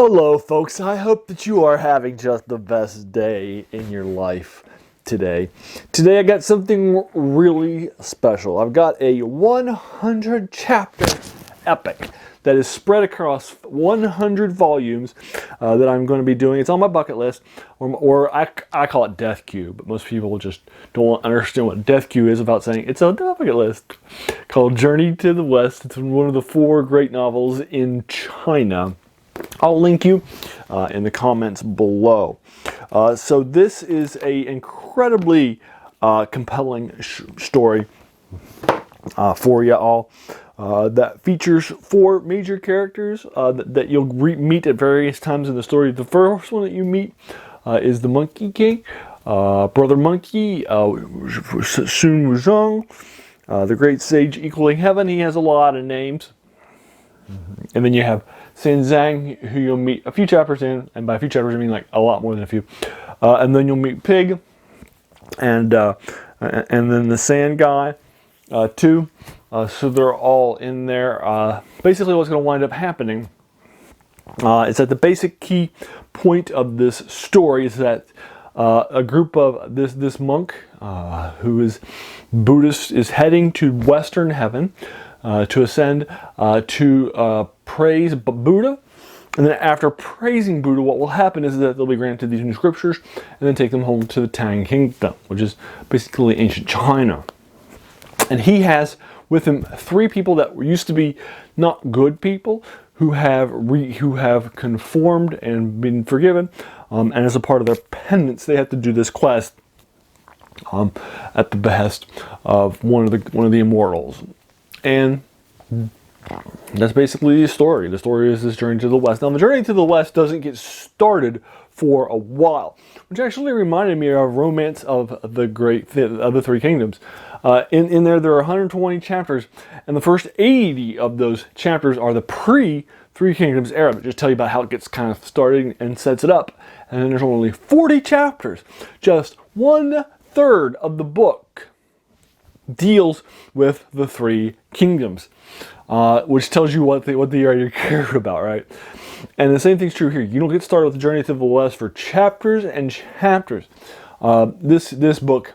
Hello folks, I hope that you are having just the best day in your life today. Today I got something really special. I've got a 100 chapter epic that is spread across 100 volumes that I'm going to be doing. It's on my bucket list, or I call it Death Queue, but most people just don't understand what Death Queue is without saying it's on the bucket list, called Journey to the West. It's one of the 4 great novels in China. I'll link you in the comments below. So this is an incredibly compelling story for you all that features 4 major characters that you'll meet at various times in the story. The first one that you meet is the Monkey King, Brother Monkey, Sun Wukong, the Great Sage Equaling Heaven. He has a lot of names. And then you have Xin Zhang, who you'll meet a few chapters in, and by a few chapters I mean like a lot more than a few. And then you'll meet Pig, and then the Sand Guy, too. So they're all in there. Basically, what's going to wind up happening is that the basic key point of this story is that a group of this monk who is Buddhist is heading to Western Heaven. To ascend, to praise Buddha. And then after praising Buddha, what will happen is that they'll be granted these new scriptures and then take them home to the Tang Kingdom, which is basically ancient China. And he has with him 3 people that used to be not good people who have conformed and been forgiven. And as a part of their penance, they have to do this quest at the behest of one of the immortals. And that's basically the story. The story is this journey to the West. Now, the journey to the West doesn't get started for a while, which actually reminded me of Romance of the 3 Kingdoms. In there are 120 chapters, and the first 80 of those chapters are the pre-3 Kingdoms era, that just tell you about how it gets kind of started and sets it up. And then there's only 40 chapters. Just 1/3 of the book deals with the 3 kingdoms, which tells you what they already care about, right? And the same thing's true here. You don't get started with the Journey to the West for chapters and chapters. This book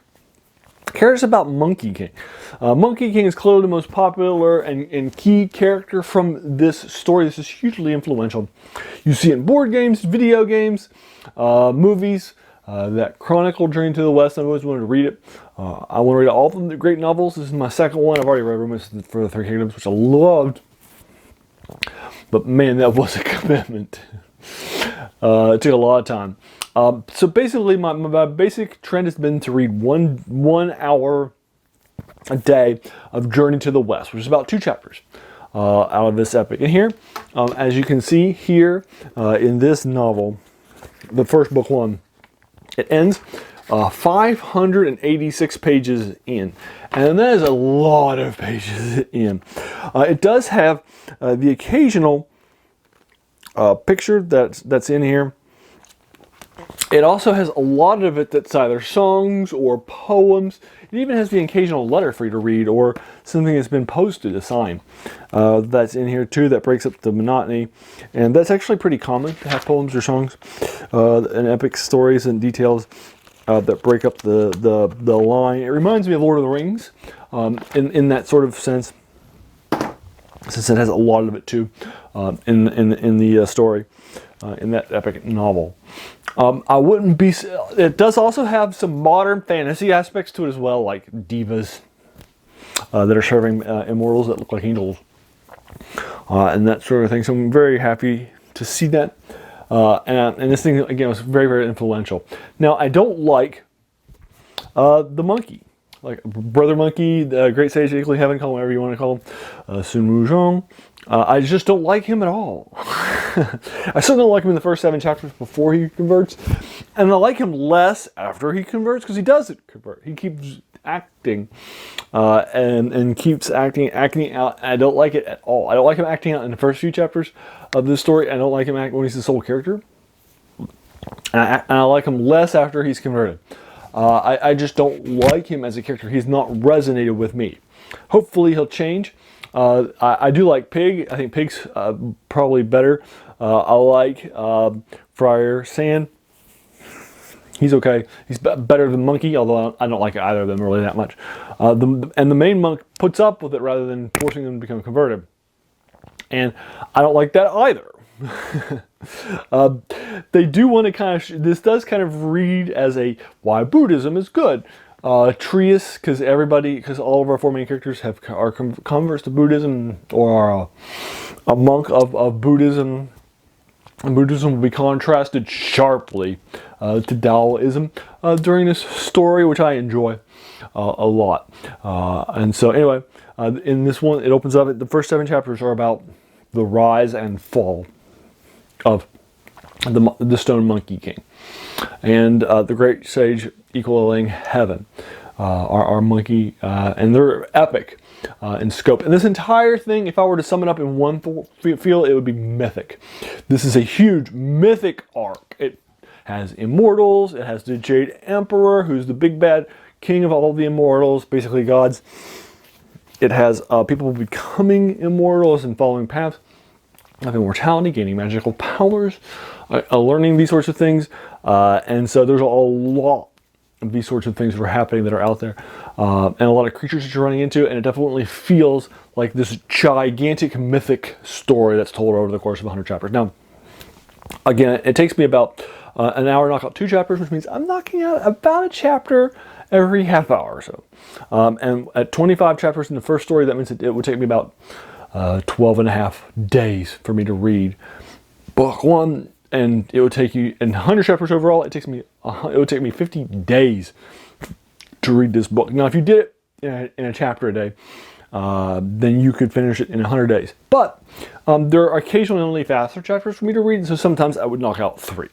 cares about Monkey King. Monkey King is clearly the most popular and key character from this story. This is hugely influential. You see it in board games, video games, movies. That chronicle Journey to the West. I've always wanted to read it. I want to read all of the great novels. This is my second one. I've already read Romance for the 3 Kingdoms, which I loved. But man, that was a commitment. It took a lot of time. So basically, my basic trend has been to read one hour a day of Journey to the West, which is about 2 chapters out of this epic. And here, as you can see here in this novel, the first book 1, it ends 586 pages in, and that is a lot of pages in. It does have the occasional picture that's in here. It also has a lot of it that's either songs or poems. It even has the occasional letter for you to read, or something that's been posted, a sign that's in here too, that breaks up the monotony. And that's actually pretty common to have poems or songs and epic stories and details that break up the line. It reminds me of Lord of the Rings in that sort of sense, since it has a lot of it too in the story in that epic novel. I wouldn't be. It does also have some modern fantasy aspects to it as well, like divas that are serving immortals that look like angels, and that sort of thing. So I'm very happy to see that. And this thing again was very, very influential. Now I don't like the monkey, like Brother Monkey, the Great Sage Equaling Heaven, call him whatever you want to call him, Sun Wukong. I just don't like him at all. I still don't like him in the first 7 chapters before he converts, and I like him less after he converts, because he doesn't convert. He keeps acting and keeps acting out. I don't like it at all. I don't like him acting out in the first few chapters of this story. I don't like him acting when he's the sole character, and I like him less after he's converted. I just don't like him as a character. He's not resonated with me. Hopefully he'll change. I do like Pig. I think Pig's probably better I like Friar Sand. He's okay. He's better than Monkey, although I don't like either of them really that much. And the main monk puts up with it rather than forcing them to become converted. And I don't like that either. They do want to kind of, this does kind of read as a why Buddhism is good. Trius, because all of our four main characters are converts to Buddhism, or are a monk of Buddhism. And Buddhism will be contrasted sharply to Taoism during this story, which I enjoy a lot. And so anyway, in this one, it opens up, the first 7 chapters are about the rise and fall of the Stone Monkey King. And the great sage equaling heaven, our monkey, and they're epic in scope. And this entire thing, if I were to sum it up in one feel, it would be mythic. This is a huge mythic arc. It has immortals, it has the Jade Emperor, who's the big bad king of all the immortals, basically gods. It has people becoming immortals and following paths of immortality, gaining magical powers, learning these sorts of things. And so there's a lot of these sorts of things that are happening that are out there. And a lot of creatures that you're running into, and it definitely feels like this gigantic mythic story that's told over the course of 100 chapters. Now, again, it takes me about an hour to knock out 2 chapters, which means I'm knocking out about a chapter every half hour or so. And at 25 chapters in the first story, that means it would take me about 12 and a half days for me to read book 1, and it would take you, in 100 chapters overall, it would take me 50 days to read this book. Now, if you did it in a chapter a day, then you could finish it in 100 days. But there are occasionally only faster chapters for me to read, so sometimes I would knock out 3.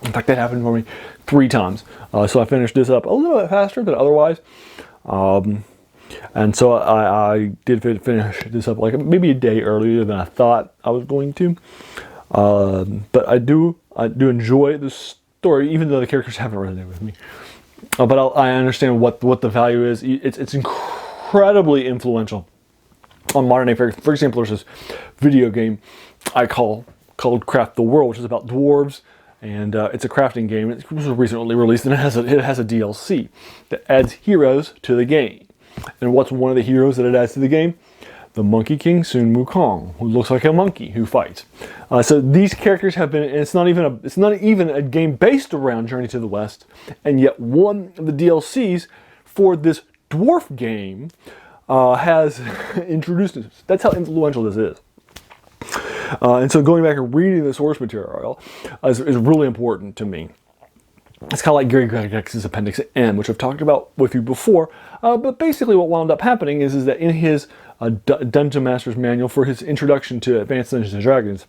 In fact, that happened for me 3 times. So I finished this up a little bit faster than otherwise. And so I did finish this up like maybe a day earlier than I thought I was going to. But I do enjoy this story, even though the characters haven't resonated with me. But I understand what the value is. It's incredibly influential on modern day. For example, there's this video game I called Craft the World, which is about dwarves. And it's a crafting game. It was recently released, and it has a DLC that adds heroes to the game. And what's one of the heroes that it adds to the game? The Monkey King, Sun Wukong, who looks like a monkey who fights. So these characters have been. And it's not even a game based around Journey to the West, and yet one of the DLCs for this dwarf game has introduced this. That's how influential this is. And so going back and reading the source material is really important to me. It's kind of like Gary Gygax's Appendix N, which I've talked about with you before. But basically what wound up happening is that in his Dungeon Master's Manual for his introduction to Advanced Dungeons & Dragons,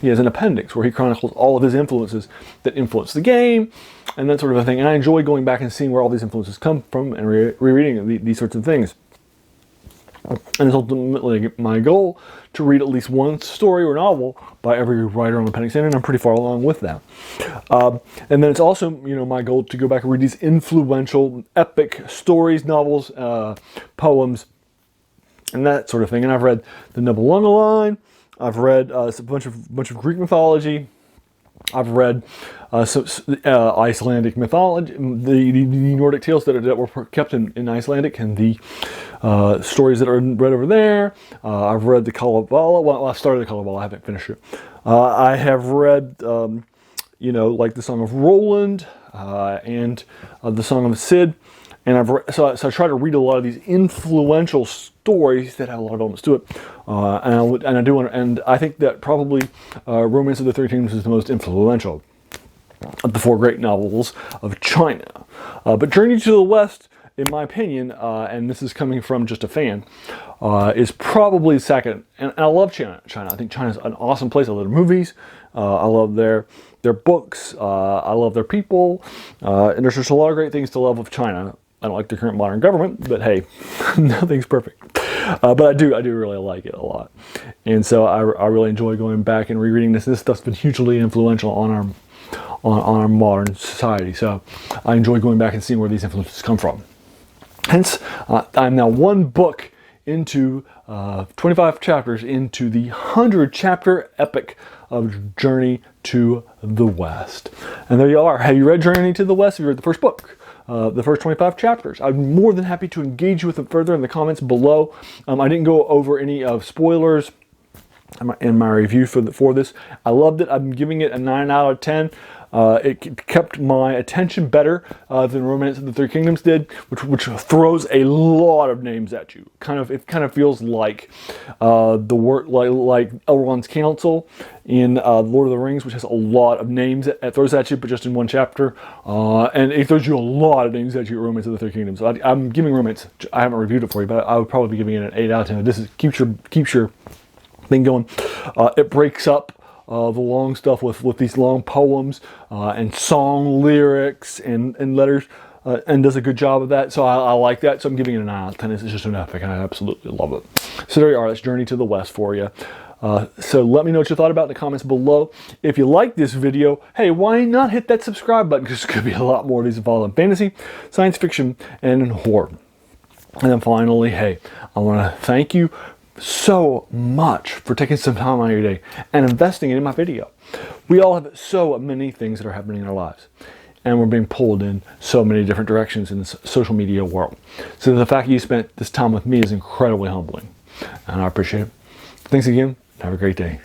he has an appendix where he chronicles all of his influences that influence the game and that sort of a thing. And I enjoy going back and seeing where all these influences come from and rereading these sorts of things. And it's ultimately my goal to read at least one story or novel by every writer on Appendix N, and I'm pretty far along with that. And then it's also, my goal to go back and read these influential, epic stories, novels, poems, and that sort of thing. And I've read the Nibelungenlied. I've read a bunch of Greek mythology. I've read Icelandic mythology, the Nordic tales that were kept in Icelandic, and the stories that are read over there. I've read the Kalevala. Well, I started the Kalevala. I haven't finished it. I have read, like the Song of Roland and the Song of the Cid. And so I try to read a lot of these influential stories that have a lot of elements to it, and I think that probably Romance of the Three Kingdoms is the most influential of the 4 great novels of China. But Journey to the West, in my opinion, and this is coming from just a fan, is probably second. And I love China. I think China's an awesome place. I love their movies. I love their books. I love their people. And there's just a lot of great things to love of China. I don't like the current modern government, but hey, nothing's perfect. But I do really like it a lot. And so I really enjoy going back and rereading this. This stuff's been hugely influential on our modern society. So I enjoy going back and seeing where these influences come from. Hence, I'm now 1 book into 25 chapters into the 100-chapter epic of Journey to the West. And there you are. Have you read Journey to the West? Have you read the first book? The first 25 chapters. I'm more than happy to engage with it further in the comments below. I didn't go over any of spoilers in my review for this. I loved it. I'm giving it a 9 out of 10. It kept my attention better than Romance of the Three Kingdoms did, which throws a lot of names at you. It kind of feels like the word like Elrond's Council in Lord of the Rings, which has a lot of names it throws at you, but just in one chapter. And it throws you a lot of names at you at Romance of the Three Kingdoms. So I'm giving Romance. I haven't reviewed it for you, but I would probably be giving it an 8 out of 10. This is keeps your thing going. It breaks up the long stuff with these long poems and song lyrics and letters, and does a good job of that. So I like that. So I'm giving it a 9 out of 10. It's just an epic, and I absolutely love it. So there you are. That's Journey to the West for you. So let me know what you thought about it in the comments below. If you like this video, hey, why not hit that subscribe button? Because there's going to be a lot more of these involved in fantasy, science fiction, and in horror. And then finally, hey, I want to thank you so much for taking some time out of your day and investing in my video. We all have so many things that are happening in our lives, and we're being pulled in so many different directions in this social media world. So the fact that you spent this time with me is incredibly humbling, and I appreciate it. Thanks again. Have a great day.